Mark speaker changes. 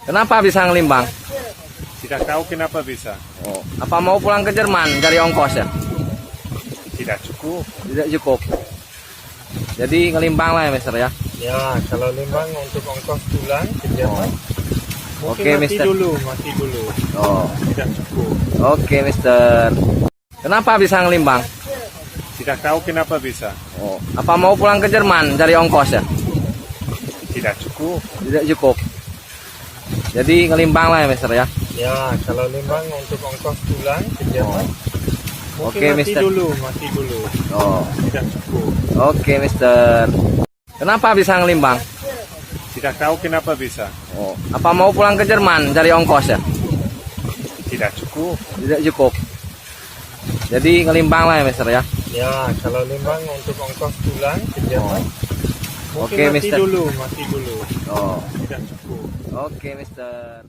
Speaker 1: Kenapa bisa ngelimbang?
Speaker 2: Tidak tahu kenapa bisa.
Speaker 1: Oh, apa mau pulang ke Jerman cari ongkos ya?
Speaker 2: Tidak cukup.
Speaker 1: Tidak cukup. Jadi ngelimbang lah ya, Mister ya.
Speaker 2: Ya, kalau Lembang untuk ongkos pulang ke Jerman, mungkin
Speaker 1: Oke,
Speaker 2: mati
Speaker 1: Mister.
Speaker 2: dulu.
Speaker 1: Oh,
Speaker 2: Tidak cukup.
Speaker 1: oke, Mister. Kenapa bisa ngelimbang?
Speaker 2: Tidak tahu kenapa bisa.
Speaker 1: Oh, apa mau pulang ke Jerman cari ongkos ya?
Speaker 2: Tidak cukup.
Speaker 1: Tidak cukup. Jadi ngelimbang lah ya, Mister ya.
Speaker 2: Ya, kalau Lembang untuk ongkos pulang ke Jerman, mungkin
Speaker 1: Oke,
Speaker 2: mati
Speaker 1: Mister.
Speaker 2: dulu.
Speaker 1: Oh,
Speaker 2: Tidak cukup.
Speaker 1: oke, Mister. Kenapa bisa ngelimbang?
Speaker 2: Tidak tahu kenapa bisa.
Speaker 1: Oh, apa mau pulang ke Jerman cari ongkos ya?
Speaker 2: Tidak cukup.
Speaker 1: Tidak cukup. Jadi ngelimbang lah ya, Mister ya.
Speaker 2: Ya, kalau Lembang untuk ongkos pulang ke Jerman, mungkin
Speaker 1: Oke,
Speaker 2: mati
Speaker 1: Mister.
Speaker 2: dulu.
Speaker 1: Oh,
Speaker 2: Tidak cukup.
Speaker 1: oke, Mister.